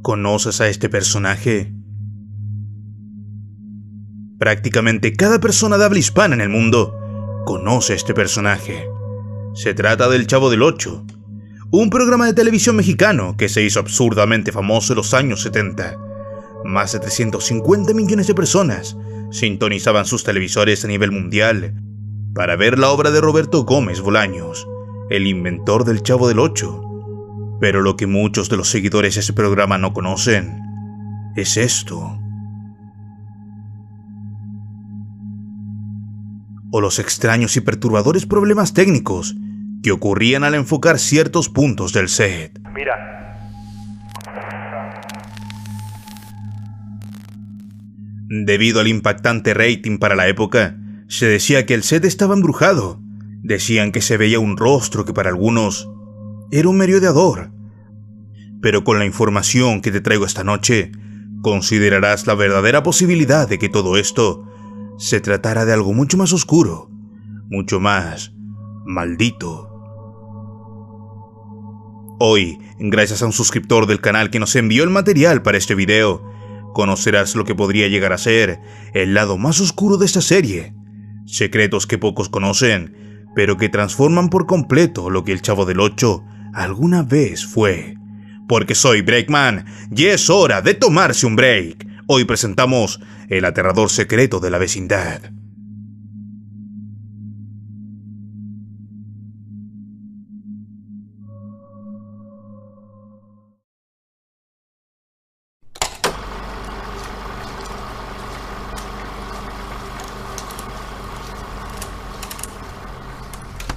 ¿Conoces a este personaje? Prácticamente cada persona de habla hispana en el mundo conoce a este personaje. Se trata del Chavo del Ocho, un programa de televisión mexicano que se hizo absurdamente famoso en los años 70. Más de 350 millones de personas sintonizaban sus televisores a nivel mundial para ver la obra de Roberto Gómez Bolaños, el inventor del Chavo del Ocho. Pero lo que muchos de los seguidores de ese programa no conocen es esto. O los extraños y perturbadores problemas técnicos que ocurrían al enfocar ciertos puntos del set. Mira. Debido al impactante rating para la época, se decía que el set estaba embrujado. Decían que se veía un rostro que para algunos era un merodeador. Pero con la información que te traigo esta noche, considerarás la verdadera posibilidad de que todo esto se tratara de algo mucho más oscuro, mucho más maldito. Hoy, gracias a un suscriptor del canal que nos envió el material para este video, conocerás lo que podría llegar a ser el lado más oscuro de esta serie. Secretos que pocos conocen, pero que transforman por completo lo que el Chavo del Ocho alguna vez fue. Porque soy Breakman y es hora de tomarse un break. Hoy presentamos el aterrador secreto de la vecindad.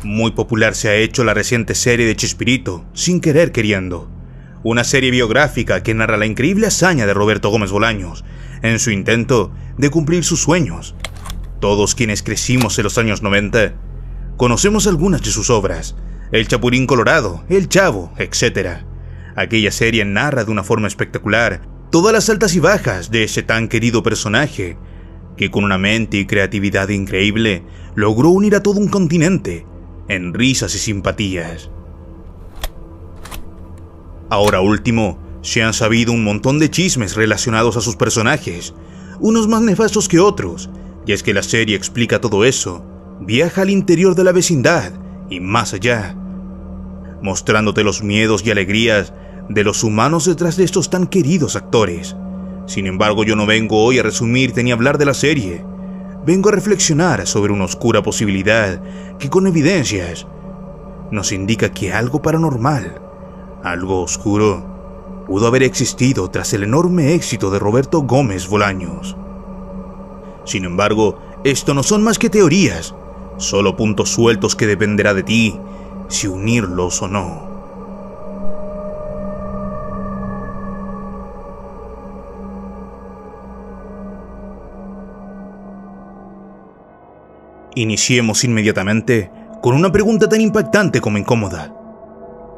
Muy popular se ha hecho la reciente serie de Chespirito, Sin Querer Queriendo. Una serie biográfica que narra la increíble hazaña de Roberto Gómez Bolaños en su intento de cumplir sus sueños. Todos quienes crecimos en los años 90 conocemos algunas de sus obras: El Chapulín Colorado, El Chavo, etc. Aquella serie narra de una forma espectacular todas las altas y bajas de ese tan querido personaje, que con una mente y creatividad increíble logró unir a todo un continente en risas y simpatías. Ahora último, se han sabido un montón de chismes relacionados a sus personajes, unos más nefastos que otros, y es que la serie explica todo eso, viaja al interior de la vecindad y más allá, mostrándote los miedos y alegrías de los humanos detrás de estos tan queridos actores. Sin embargo, yo no vengo hoy a resumirte ni a hablar de la serie. Vengo a reflexionar sobre una oscura posibilidad que con evidencias nos indica que algo paranormal, algo oscuro, pudo haber existido tras el enorme éxito de Roberto Gómez Bolaños. Sin embargo, esto no son más que teorías, solo puntos sueltos que dependerá de ti si unirlos o no. Iniciemos inmediatamente con una pregunta tan impactante como incómoda.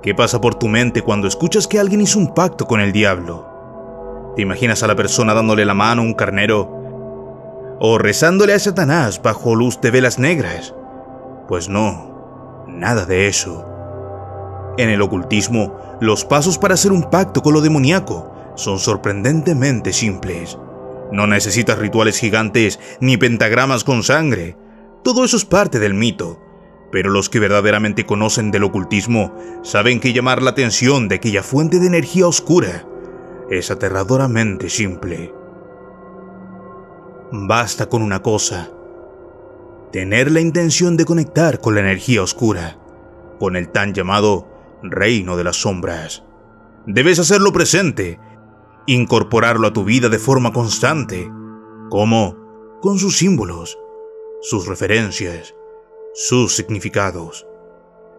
¿Qué pasa por tu mente cuando escuchas que alguien hizo un pacto con el diablo? ¿Te imaginas a la persona dándole la mano a un carnero? ¿O rezándole a Satanás bajo luz de velas negras? Pues no, nada de eso. En el ocultismo, los pasos para hacer un pacto con lo demoníaco son sorprendentemente simples. No necesitas rituales gigantes ni pentagramas con sangre. Todo eso es parte del mito. Pero los que verdaderamente conocen del ocultismo saben que llamar la atención de aquella fuente de energía oscura es aterradoramente simple. Basta con una cosa: tener la intención de conectar con la energía oscura, con el tan llamado reino de las sombras. Debes hacerlo presente, incorporarlo a tu vida de forma constante. ¿Cómo? Con sus símbolos, sus referencias, sus significados.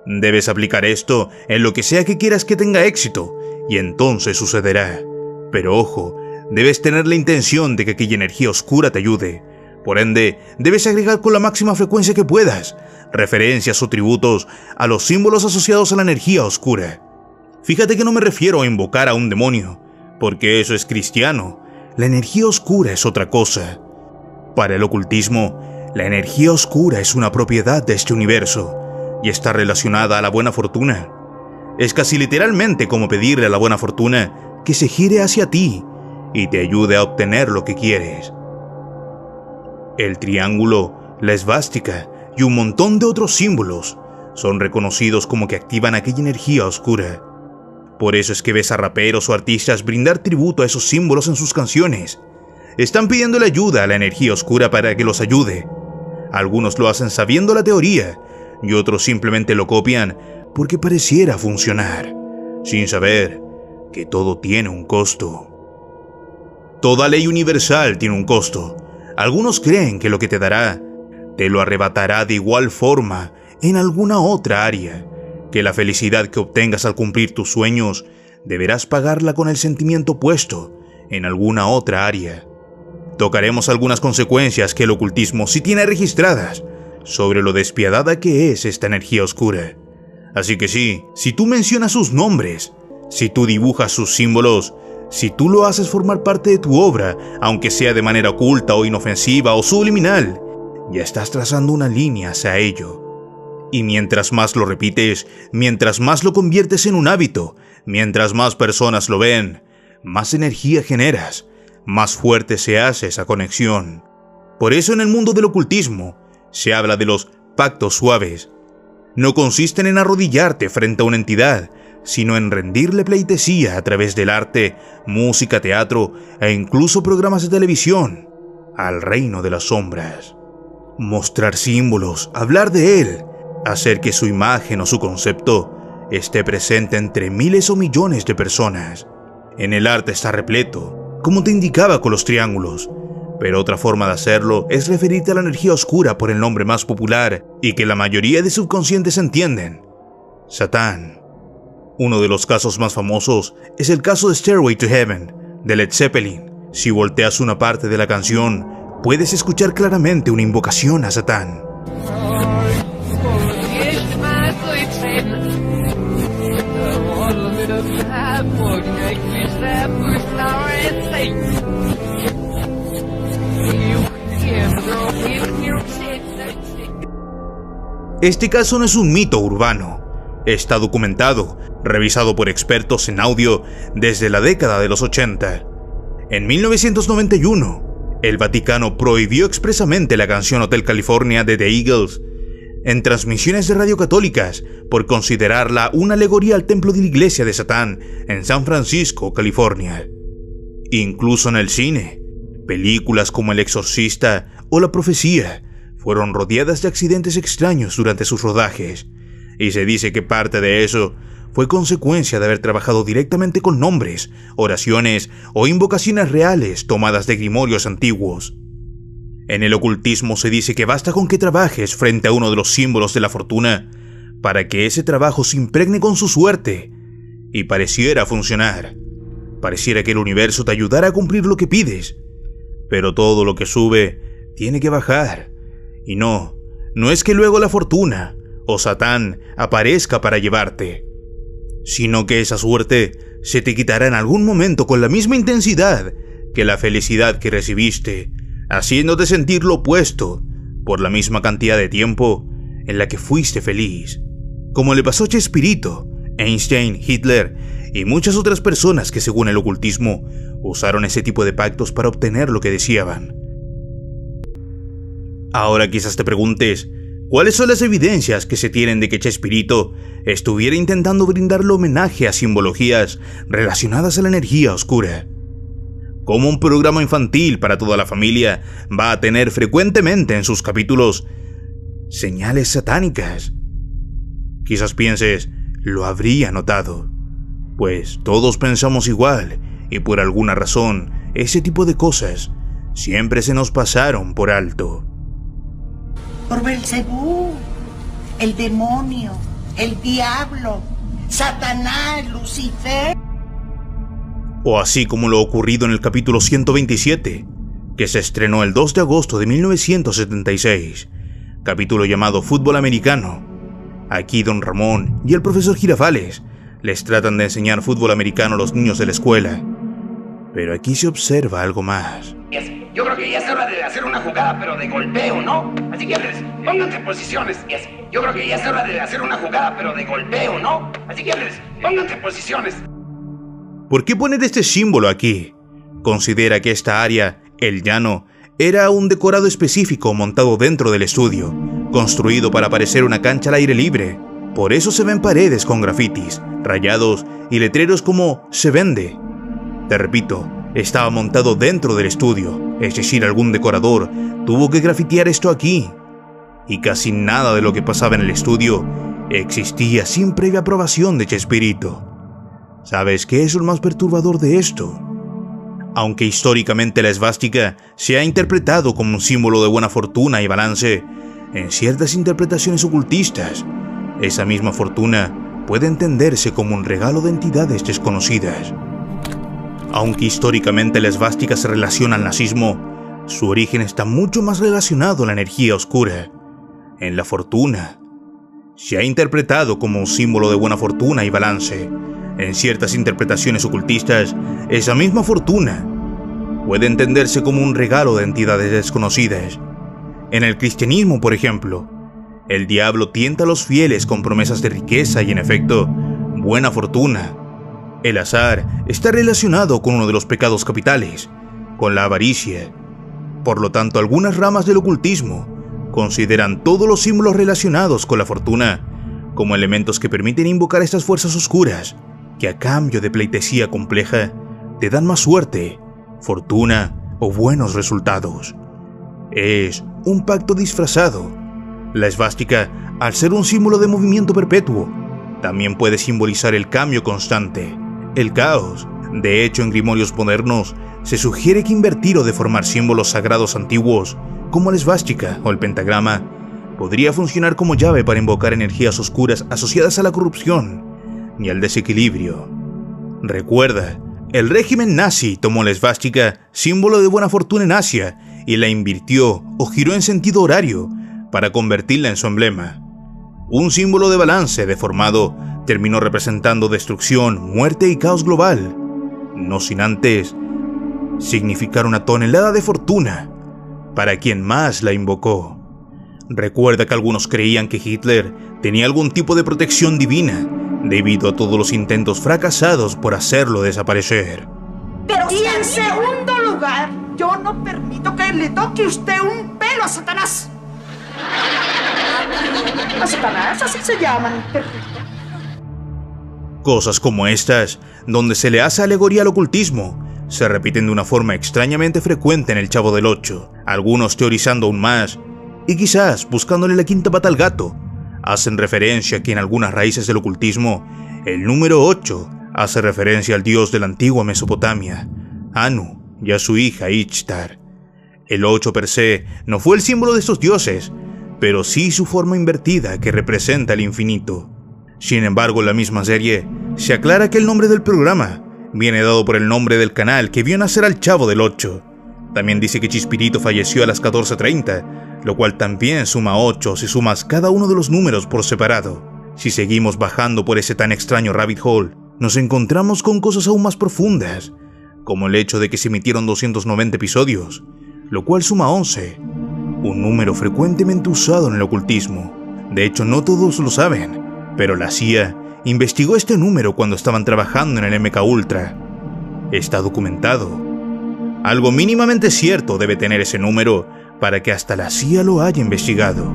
Debes aplicar esto en lo que sea que quieras que tenga éxito, y entonces sucederá. Pero ojo, debes tener la intención de que aquella energía oscura te ayude. Por ende, debes agregar con la máxima frecuencia que puedas referencias o tributos a los símbolos asociados a la energía oscura. Fíjate que no me refiero a invocar a un demonio, porque eso es cristiano. La energía oscura es otra cosa. Para el ocultismo, la energía oscura es una propiedad de este universo y está relacionada a la buena fortuna. Es casi literalmente como pedirle a la buena fortuna que se gire hacia ti y te ayude a obtener lo que quieres. El triángulo, la esvástica y un montón de otros símbolos son reconocidos como que activan aquella energía oscura. Por eso es que ves a raperos o artistas brindar tributo a esos símbolos en sus canciones. Están pidiéndole ayuda a la energía oscura para que los ayude. Algunos lo hacen sabiendo la teoría y otros simplemente lo copian porque pareciera funcionar, sin saber que todo tiene un costo. Toda ley universal tiene un costo. Algunos creen que lo que te dará, te lo arrebatará de igual forma en alguna otra área, que la felicidad que obtengas al cumplir tus sueños, deberás pagarla con el sentimiento opuesto en alguna otra área. Tocaremos algunas consecuencias que el ocultismo sí tiene registradas sobre lo despiadada que es esta energía oscura. Así que sí, si tú mencionas sus nombres, si tú dibujas sus símbolos, si tú lo haces formar parte de tu obra, aunque sea de manera oculta o inofensiva o subliminal, ya estás trazando una línea hacia ello. Y mientras más lo repites, mientras más lo conviertes en un hábito, mientras más personas lo ven, más energía generas, más fuerte se hace esa conexión. Por eso en el mundo del ocultismo se habla de los pactos suaves. No consisten en arrodillarte frente a una entidad, sino en rendirle pleitesía a través del arte, música, teatro e incluso programas de televisión al reino de las sombras. Mostrar símbolos, hablar de él, hacer que su imagen o su concepto esté presente entre miles o millones de personas. En el arte está repleto, como te indicaba con los triángulos, pero otra forma de hacerlo es referirte a la energía oscura por el nombre más popular y que la mayoría de subconscientes entienden: Satán. Uno de los casos más famosos es el caso de Stairway to Heaven, de Led Zeppelin. Si volteas una parte de la canción, puedes escuchar claramente una invocación a Satán. Este caso no es un mito urbano. Está documentado, revisado por expertos en audio desde la década de los 80. En 1991, el Vaticano prohibió expresamente la canción Hotel California de The Eagles en transmisiones de radio católicas por considerarla una alegoría al templo de la iglesia de Satán en San Francisco, California. Incluso en el cine, películas como El Exorcista o La Profecía fueron rodeadas de accidentes extraños durante sus rodajes, y se dice que parte de eso fue consecuencia de haber trabajado directamente con nombres, oraciones o invocaciones reales tomadas de grimorios antiguos. En el ocultismo se dice que basta con que trabajes frente a uno de los símbolos de la fortuna para que ese trabajo se impregne con su suerte y pareciera funcionar. Pareciera que el universo te ayudara a cumplir lo que pides, pero todo lo que sube tiene que bajar. Y no es que luego la fortuna o Satán aparezca para llevarte, sino que esa suerte se te quitará en algún momento con la misma intensidad que la felicidad que recibiste, haciéndote sentir lo opuesto por la misma cantidad de tiempo en la que fuiste feliz, como le pasó a Chespirito, Einstein, Hitler y muchas otras personas que, según el ocultismo, usaron ese tipo de pactos para obtener lo que deseaban. Ahora quizás te preguntes, ¿cuáles son las evidencias que se tienen de que Chespirito estuviera intentando brindarle homenaje a simbologías relacionadas a la energía oscura? ¿Cómo un programa infantil para toda la familia va a tener frecuentemente en sus capítulos señales satánicas? Quizás pienses, lo habría notado. Pues todos pensamos igual, y por alguna razón, ese tipo de cosas siempre se nos pasaron por alto. Por Belcebú, el demonio, el diablo, Satanás, Lucifer. O así como lo ocurrido en el capítulo 127, que se estrenó el 2 de agosto de 1976, capítulo llamado Fútbol Americano. Aquí Don Ramón y el profesor Girafales les tratan de enseñar fútbol americano a los niños de la escuela. Pero aquí se observa algo más. Yo creo que ya es hora de hacer una jugada, pero de golpeo, ¿no? Así que pónganse en posiciones. Yo creo que ya es hora de hacer una jugada, pero de golpeo, ¿no? Así que pónganse en posiciones. ¿Por qué poner este símbolo aquí? Considera que esta área, el llano, era un decorado específico montado dentro del estudio, construido para parecer una cancha al aire libre. Por eso se ven paredes con grafitis, rayados y letreros como "se vende". Te repito, estaba montado dentro del estudio, es decir, algún decorador tuvo que grafitear esto aquí. Y casi nada de lo que pasaba en el estudio existía sin previa aprobación de Chespirito. ¿Sabes qué es lo más perturbador de esto? Aunque históricamente la esvástica se ha interpretado como un símbolo de buena fortuna y balance, en ciertas interpretaciones ocultistas, esa misma fortuna puede entenderse como un regalo de entidades desconocidas. Aunque históricamente la esvástica se relaciona al nazismo, su origen está mucho más relacionado a la energía oscura, en la fortuna. Se ha interpretado como un símbolo de buena fortuna y balance. En ciertas interpretaciones ocultistas, esa misma fortuna puede entenderse como un regalo de entidades desconocidas. En el cristianismo, por ejemplo, el diablo tienta a los fieles con promesas de riqueza y, en efecto, buena fortuna. El azar está relacionado con uno de los pecados capitales, con la avaricia. Por lo tanto, algunas ramas del ocultismo consideran todos los símbolos relacionados con la fortuna como elementos que permiten invocar a estas fuerzas oscuras, que a cambio de pleitesía compleja te dan más suerte, fortuna o buenos resultados. Es un pacto disfrazado. La esvástica, al ser un símbolo de movimiento perpetuo, también puede simbolizar el cambio constante, el caos. De hecho, en grimorios modernos se sugiere que invertir o deformar símbolos sagrados antiguos, como la esvástica o el pentagrama, podría funcionar como llave para invocar energías oscuras asociadas a la corrupción y al desequilibrio. Recuerda, el régimen nazi tomó la esvástica, símbolo de buena fortuna en Asia, y la invirtió o giró en sentido horario para convertirla en su emblema. Un símbolo de balance deformado terminó representando destrucción, muerte y caos global, no sin antes significar una tonelada de fortuna para quien más la invocó. Recuerda que algunos creían que Hitler tenía algún tipo de protección divina debido a todos los intentos fracasados por hacerlo desaparecer. Pero y en segundo lugar, yo no permito que le toque usted un pelo a Satanás. A Satanás, así se llaman, perrito. Cosas como estas, donde se le hace alegoría al ocultismo, se repiten de una forma extrañamente frecuente en El Chavo del Ocho, algunos teorizando aún más, y quizás buscándole la quinta pata al gato. Hacen referencia a que en algunas raíces del ocultismo, el número 8 hace referencia al dios de la antigua Mesopotamia, Anu, y a su hija Ishtar. El 8 per se no fue el símbolo de estos dioses, pero sí su forma invertida que representa el infinito. Sin embargo, en la misma serie, se aclara que el nombre del programa viene dado por el nombre del canal que vio nacer al Chavo del Ocho. También dice que Chespirito falleció a las 14:30, lo cual también suma 8 si sumas cada uno de los números por separado. Si seguimos bajando por ese tan extraño rabbit hole, nos encontramos con cosas aún más profundas, como el hecho de que se emitieron 290 episodios, lo cual suma 11, un número frecuentemente usado en el ocultismo. De hecho, no todos lo saben, pero la CIA investigó este número cuando estaban trabajando en el MK Ultra. Está documentado. Algo mínimamente cierto debe tener ese número para que hasta la CIA lo haya investigado.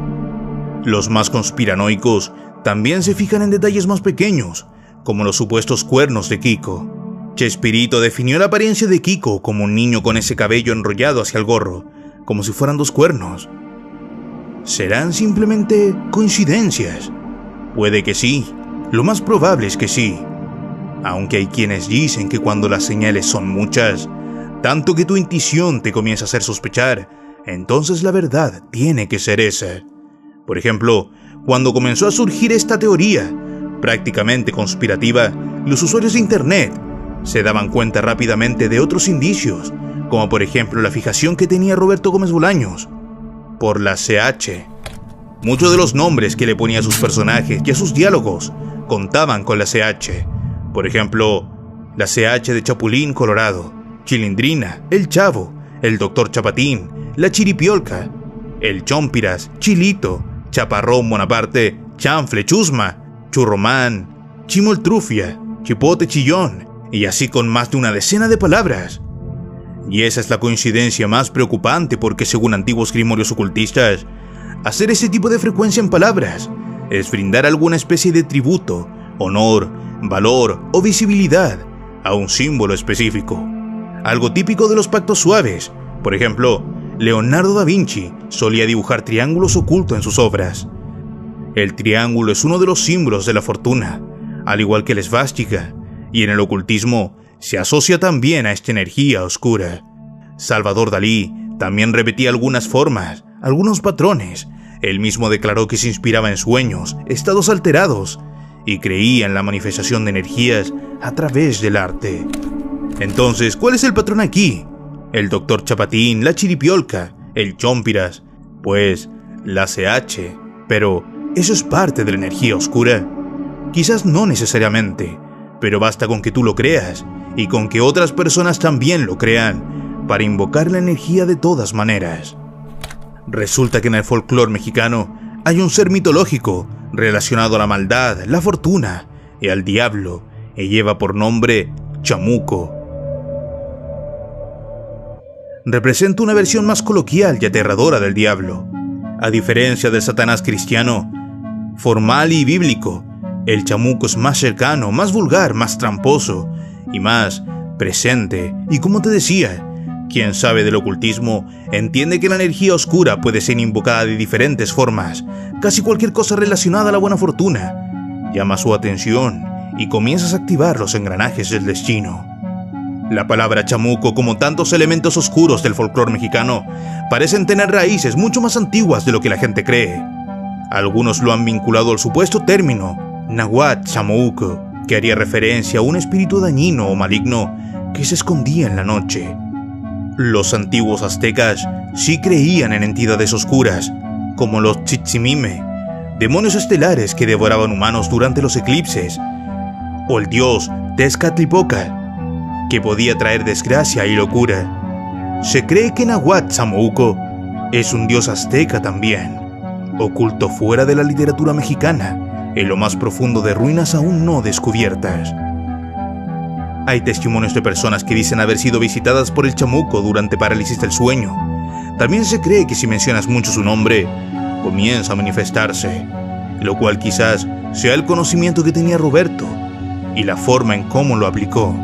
Los más conspiranoicos también se fijan en detalles más pequeños, como los supuestos cuernos de Kiko. Chespirito definió la apariencia de Kiko como un niño con ese cabello enrollado hacia el gorro, como si fueran 2 cuernos. ¿Serán simplemente coincidencias? Puede que sí, lo más probable es que sí. Aunque hay quienes dicen que cuando las señales son muchas, tanto que tu intuición te comienza a hacer sospechar, entonces la verdad tiene que ser esa. Por ejemplo, cuando comenzó a surgir esta teoría, prácticamente conspirativa, los usuarios de Internet se daban cuenta rápidamente de otros indicios, como por ejemplo la fijación que tenía Roberto Gómez Bolaños por la CH. Muchos de los nombres que le ponía a sus personajes y a sus diálogos contaban con la CH. Por ejemplo, la CH de Chapulín Colorado, Chilindrina, El Chavo, el Dr. Chapatín, la Chiripiolca, el Chompiras, Chilito, Chaparrón Bonaparte, Chanfle Chusma, Churromán, Chimoltrufia, Chipote Chillón, y así con más de una decena de palabras. Y esa es la coincidencia más preocupante porque, según antiguos grimorios ocultistas, hacer ese tipo de frecuencia en palabras es brindar alguna especie de tributo, honor, valor o visibilidad a un símbolo específico. Algo típico de los pactos suaves. Por ejemplo, Leonardo da Vinci solía dibujar triángulos ocultos en sus obras. El triángulo es uno de los símbolos de la fortuna, al igual que la esvástica, y en el ocultismo se asocia también a esta energía oscura. Salvador Dalí también repetía algunas formas, algunos patrones. Él mismo declaró que se inspiraba en sueños, estados alterados, y creía en la manifestación de energías a través del arte. Entonces, ¿cuál es el patrón aquí? ¿El Dr. Chapatín, la Chiripiolca, el Chompiras? Pues la CH. Pero, ¿eso es parte de la energía oscura? Quizás no necesariamente, pero basta con que tú lo creas y con que otras personas también lo crean para invocar la energía de todas maneras. Resulta que en el folclore mexicano hay un ser mitológico relacionado a la maldad, la fortuna y al diablo, y lleva por nombre Chamuco. Representa una versión más coloquial y aterradora del diablo. A diferencia del Satanás cristiano, formal y bíblico, el chamuco es más cercano, más vulgar, más tramposo y más presente. Y como te decía, quien sabe del ocultismo entiende que la energía oscura puede ser invocada de diferentes formas. Casi cualquier cosa relacionada a la buena fortuna llama su atención y comienzas a activar los engranajes del destino. La palabra chamuco, como tantos elementos oscuros del folclore mexicano, parecen tener raíces mucho más antiguas de lo que la gente cree. Algunos lo han vinculado al supuesto término Nahuatl Chamouco, que haría referencia a un espíritu dañino o maligno que se escondía en la noche. Los antiguos aztecas sí creían en entidades oscuras, como los Tzitzimime, demonios estelares que devoraban humanos durante los eclipses, o el dios Tezcatlipoca, que podía traer desgracia y locura. Se cree que Nahuatl Chamouco es un dios azteca también, oculto fuera de la literatura mexicana, en lo más profundo de ruinas aún no descubiertas. Hay testimonios de personas que dicen haber sido visitadas por el chamuco durante parálisis del sueño. También se cree que si mencionas mucho su nombre, comienza a manifestarse, lo cual quizás sea el conocimiento que tenía Roberto y la forma en cómo lo aplicó.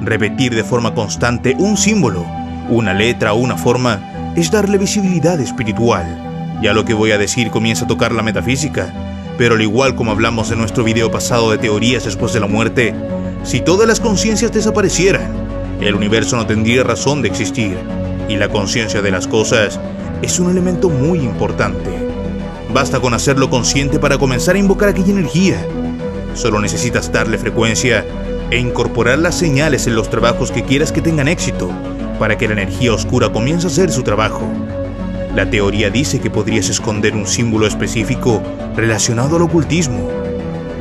Repetir de forma constante un símbolo, una letra o una forma es darle visibilidad espiritual. Ya lo que voy a decir comienza a tocar la metafísica, pero al igual como hablamos en nuestro video pasado de teorías después de la muerte, si todas las conciencias desaparecieran, el universo no tendría razón de existir, y la conciencia de las cosas es un elemento muy importante. Basta con hacerlo consciente para comenzar a invocar aquella energía. Solo necesitas darle frecuencia e incorporar las señales en los trabajos que quieras que tengan éxito para que la energía oscura comience a hacer su trabajo. La teoría dice que podrías esconder un símbolo específico relacionado al ocultismo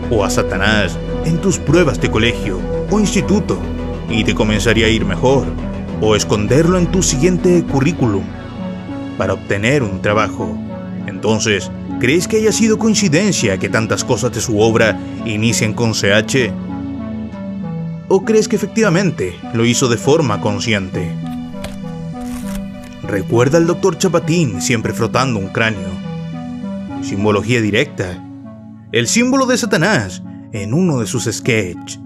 o a Satanás en tus pruebas de colegio o instituto y te comenzaría a ir mejor, o esconderlo en tu siguiente currículum para obtener un trabajo. Entonces, ¿crees que haya sido coincidencia que tantas cosas de su obra inicien con CH? ¿O crees que efectivamente lo hizo de forma consciente? Recuerda al Dr. Chapatín siempre frotando un cráneo. Simbología directa. El símbolo de Satanás en uno de sus sketches.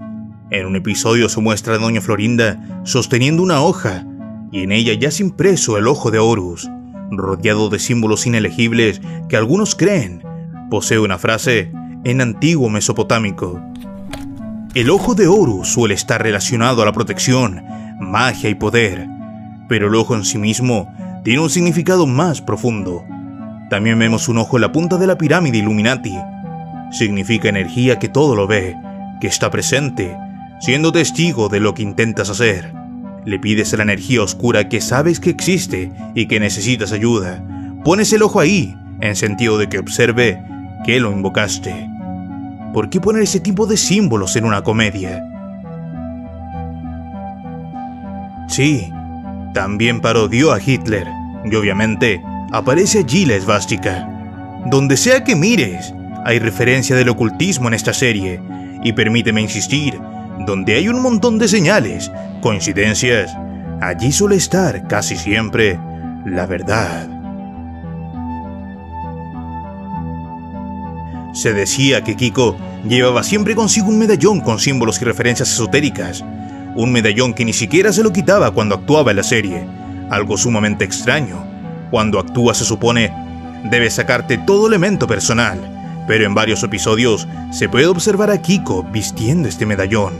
En un episodio se muestra a Doña Florinda sosteniendo una hoja y en ella yace impreso el ojo de Horus, rodeado de símbolos inelegibles que algunos creen posee una frase en antiguo mesopotámico. El ojo de Horus suele estar relacionado a la protección, magia y poder, pero el ojo en sí mismo tiene un significado más profundo. También vemos un ojo en la punta de la pirámide Illuminati. Significa energía que todo lo ve, que está presente, siendo testigo de lo que intentas hacer. Le pides a la energía oscura que sabes que existe y que necesitas ayuda. Pones el ojo ahí, en sentido de que observe que lo invocaste. ¿Por qué poner ese tipo de símbolos en una comedia? Sí, también parodió a Hitler, y obviamente aparece allí la esvástica. Donde sea que mires, hay referencia del ocultismo en esta serie, y permíteme insistir, Donde hay un montón de señales, coincidencias, allí suele estar casi siempre la verdad. Se decía que Kiko llevaba siempre consigo un medallón con símbolos y referencias esotéricas, un medallón que ni siquiera se lo quitaba cuando actuaba en la serie, algo sumamente extraño. Cuando actúa se supone debes sacarte todo elemento personal, pero en varios episodios se puede observar a Kiko vistiendo este medallón.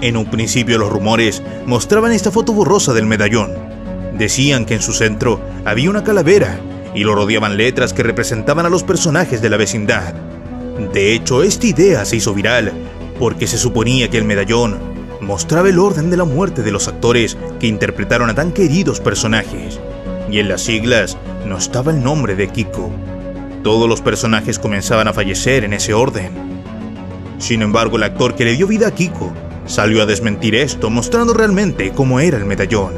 En un principio los rumores mostraban esta foto borrosa del medallón. Decían que en su centro había una calavera y lo rodeaban letras que representaban a los personajes de la vecindad. De hecho, esta idea se hizo viral porque se suponía que el medallón mostraba el orden de la muerte de los actores que interpretaron a tan queridos personajes. Y en las siglas no estaba el nombre de Kiko. Todos los personajes comenzaban a fallecer en ese orden. Sin embargo, el actor que le dio vida a Kiko salió a desmentir esto, mostrando realmente cómo era el medallón.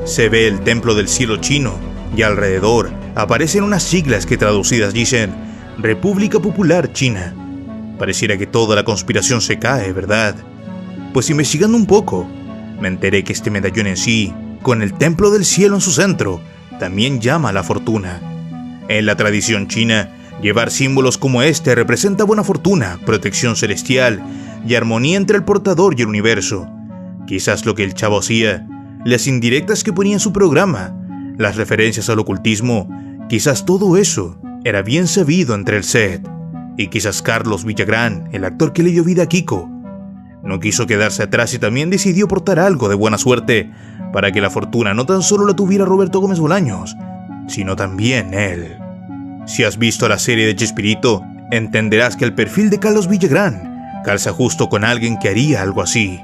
Se ve el templo del cielo chino y alrededor aparecen unas siglas que traducidas dicen República Popular China. Pareciera que toda la conspiración se cae, ¿verdad? Pues investigando un poco, me enteré que este medallón en sí, con el templo del cielo en su centro, también llama a la fortuna. En la tradición china, llevar símbolos como este representa buena fortuna, protección celestial y armonía entre el portador y el universo. Quizás lo que el chavo hacía, las indirectas que ponía en su programa, las referencias al ocultismo, quizás todo eso era bien sabido entre el set. Y quizás Carlos Villagrán, el actor que le dio vida a Kiko, no quiso quedarse atrás y también decidió aportar algo de buena suerte para que la fortuna no tan solo la tuviera Roberto Gómez Bolaños, sino también él. Si has visto la serie de Chespirito, entenderás que el perfil de Carlos Villagrán calza justo con alguien que haría algo así.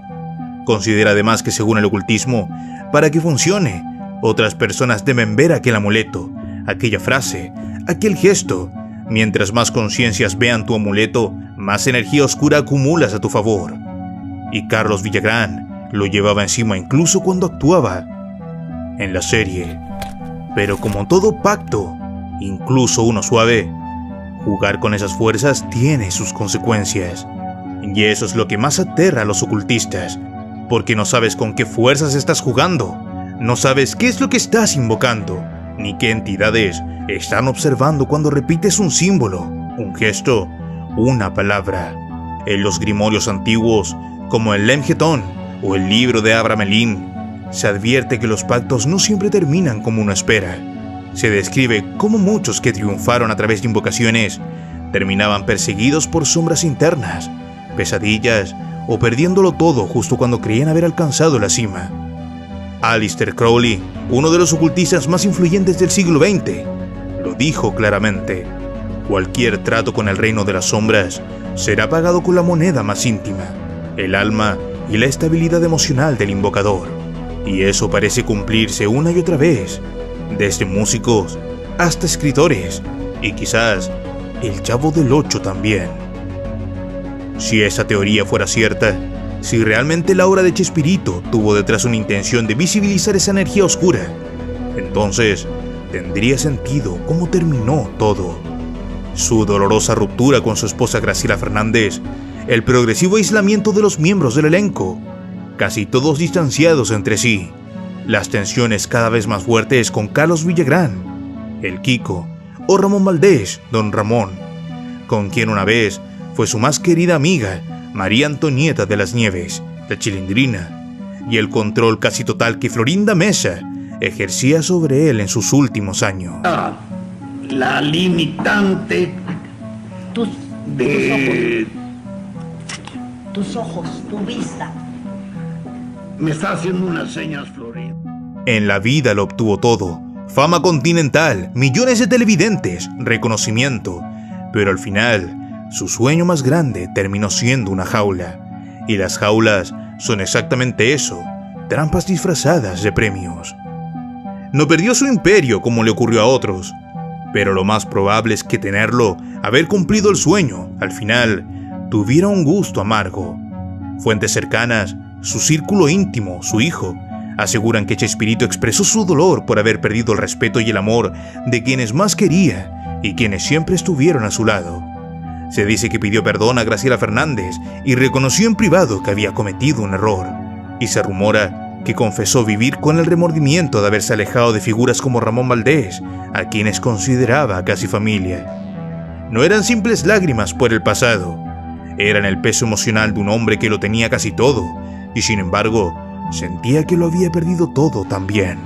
Considera además que según el ocultismo, para que funcione, otras personas deben ver aquel amuleto, aquella frase, aquel gesto. Mientras más conciencias vean tu amuleto, más energía oscura acumulas a tu favor. Y Carlos Villagrán lo llevaba encima incluso cuando actuaba en la serie. Pero como todo pacto, incluso uno suave, jugar con esas fuerzas tiene sus consecuencias. Y eso es lo que más aterra a los ocultistas, porque no sabes con qué fuerzas estás jugando, no sabes qué es lo que estás invocando, ni qué entidades están observando cuando repites un símbolo, un gesto, una palabra. En los grimorios antiguos, como el Lemgetón o el libro de Abramelin, se advierte que los pactos no siempre terminan como uno espera. Se describe cómo muchos que triunfaron a través de invocaciones terminaban perseguidos por sombras internas, pesadillas o perdiéndolo todo justo cuando creían haber alcanzado la cima. Aleister Crowley, uno de los ocultistas más influyentes del siglo XX, lo dijo claramente: cualquier trato con el reino de las sombras será pagado con la moneda más íntima, el alma y la estabilidad emocional del invocador. Y eso parece cumplirse una y otra vez, desde músicos hasta escritores, y quizás el Chavo del Ocho también. Si esa teoría fuera cierta, si realmente la obra de Chespirito tuvo detrás una intención de visibilizar esa energía oscura, entonces tendría sentido cómo terminó todo. Su dolorosa ruptura con su esposa Graciela Fernández, el progresivo aislamiento de los miembros del elenco, casi todos distanciados entre sí, las tensiones cada vez más fuertes con Carlos Villagrán, el Kiko, o Ramón Valdés, Don Ramón, con quien una vez fue su más querida amiga, María Antonieta de las Nieves, la Chilindrina, y el control casi total que Florinda Mesa ejercía sobre él en sus últimos años. La limitante Tus ojos, tu vista. Me está haciendo unas señas, Florinda. En la vida lo obtuvo todo: fama continental, millones de televidentes, reconocimiento, pero al final su sueño más grande terminó siendo una jaula. Y las jaulas son exactamente eso, trampas disfrazadas de premios. No perdió su imperio como le ocurrió a otros, pero lo más probable es que tenerlo, haber cumplido el sueño, al final tuviera un gusto amargo. Fuentes cercanas, su círculo íntimo, su hijo, aseguran que Chespirito expresó su dolor por haber perdido el respeto y el amor de quienes más quería y quienes siempre estuvieron a su lado. Se dice que pidió perdón a Graciela Fernández y reconoció en privado que había cometido un error. Y se rumora que confesó vivir con el remordimiento de haberse alejado de figuras como Ramón Valdés, a quienes consideraba casi familia. No eran simples lágrimas por el pasado, eran el peso emocional de un hombre que lo tenía casi todo, y sin embargo, sentía que lo había perdido todo también.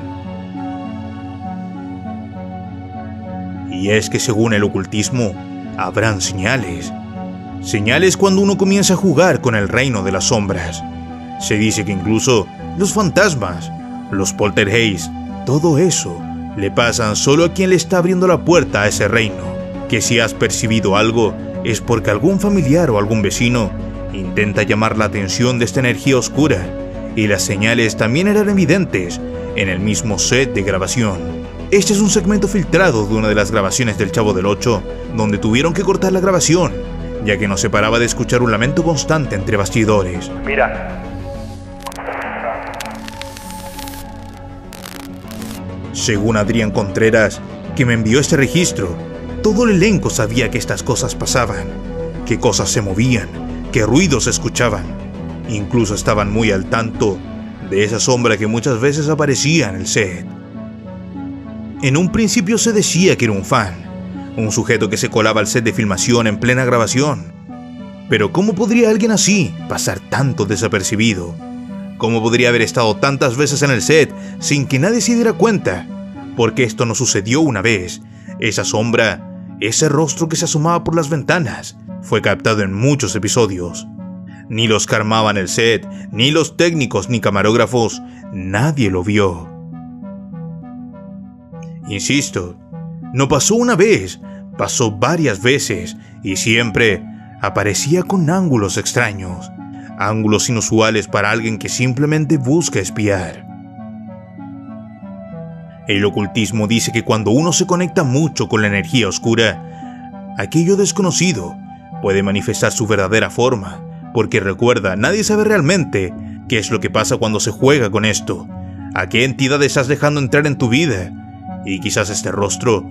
Y es que según el ocultismo, habrán señales. Señales cuando uno comienza a jugar con el reino de las sombras. Se dice que incluso los fantasmas, los poltergeists, todo eso le pasan solo a quien le está abriendo la puerta a ese reino. Que si has percibido algo, es porque algún familiar o algún vecino intenta llamar la atención de esta energía oscura, y las señales también eran evidentes en el mismo set de grabación. Este es un segmento filtrado de una de las grabaciones del Chavo del Ocho, donde tuvieron que cortar la grabación, ya que no se paraba de escuchar un lamento constante entre bastidores. Mira. Según Adrián Contreras, que me envió este registro, todo el elenco sabía que estas cosas pasaban, que cosas se movían, que ruidos se escuchaban. Incluso estaban muy al tanto de esa sombra que muchas veces aparecía en el set. En un principio se decía que era un fan, un sujeto que se colaba al set de filmación en plena grabación. Pero ¿cómo podría alguien así pasar tanto desapercibido? ¿Cómo podría haber estado tantas veces en el set sin que nadie se diera cuenta? Porque esto no sucedió una vez. Esa sombra, ese rostro que se asomaba por las ventanas, fue captado en muchos episodios. Ni los que armaban el set, ni los técnicos, ni camarógrafos, nadie lo vio. Insisto, no pasó una vez, pasó varias veces y siempre aparecía con ángulos extraños, ángulos inusuales para alguien que simplemente busca espiar. El ocultismo dice que cuando uno se conecta mucho con la energía oscura, aquello desconocido puede manifestar su verdadera forma, porque recuerda, nadie sabe realmente qué es lo que pasa cuando se juega con esto, a qué entidad estás dejando entrar en tu vida. Y quizás este rostro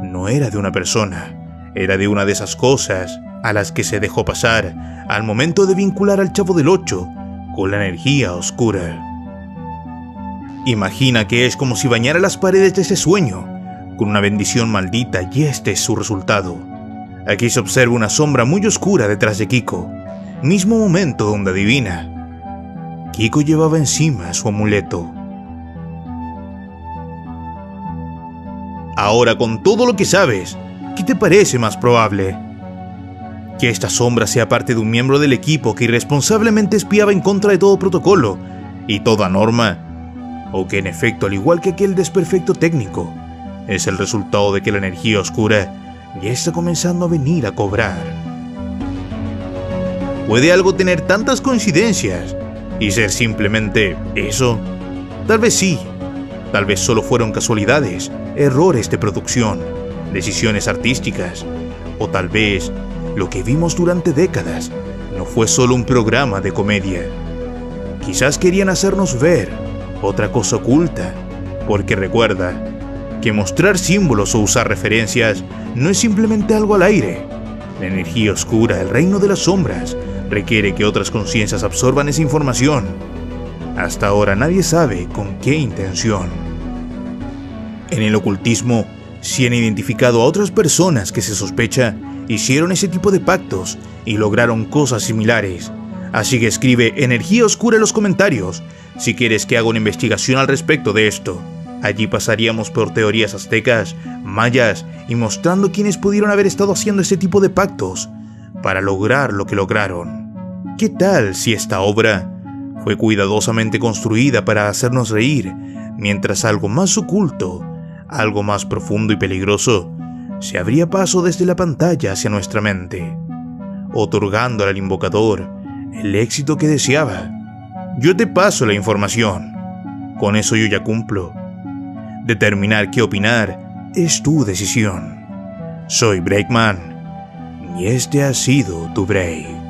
no era de una persona, era de una de esas cosas a las que se dejó pasar al momento de vincular al Chavo del Ocho con la energía oscura. Imagina que es como si bañara las paredes de ese sueño con una bendición maldita y este es su resultado. Aquí se observa una sombra muy oscura detrás de Kiko, mismo momento donde adivina. Kiko llevaba encima su amuleto. Ahora, con todo lo que sabes, ¿qué te parece más probable? ¿Que esta sombra sea parte de un miembro del equipo que irresponsablemente espiaba en contra de todo protocolo y toda norma? ¿O que en efecto, al igual que aquel desperfecto técnico, es el resultado de que la energía oscura ya está comenzando a venir a cobrar? ¿Puede algo tener tantas coincidencias y ser simplemente eso? Tal vez sí, tal vez solo fueron casualidades, errores de producción, decisiones artísticas, o tal vez lo que vimos durante décadas no fue solo un programa de comedia. Quizás querían hacernos ver otra cosa oculta, porque recuerda que mostrar símbolos o usar referencias no es simplemente algo al aire. La energía oscura, el reino de las sombras, requiere que otras conciencias absorban esa información. Hasta ahora nadie sabe con qué intención. En el ocultismo, sí han identificado a otras personas que se sospecha hicieron ese tipo de pactos y lograron cosas similares. Así que escribe Energía Oscura en los comentarios si quieres que haga una investigación al respecto de esto. Allí pasaríamos por teorías aztecas, mayas y mostrando quiénes pudieron haber estado haciendo ese tipo de pactos para lograr lo que lograron. ¿Qué tal si esta obra fue cuidadosamente construida para hacernos reír, mientras algo más oculto, algo más profundo y peligroso, se abría paso desde la pantalla hacia nuestra mente, otorgándole al invocador el éxito que deseaba? Yo te paso la información. Con eso yo ya cumplo. Determinar qué opinar es tu decisión. Soy Breakman y este ha sido tu break.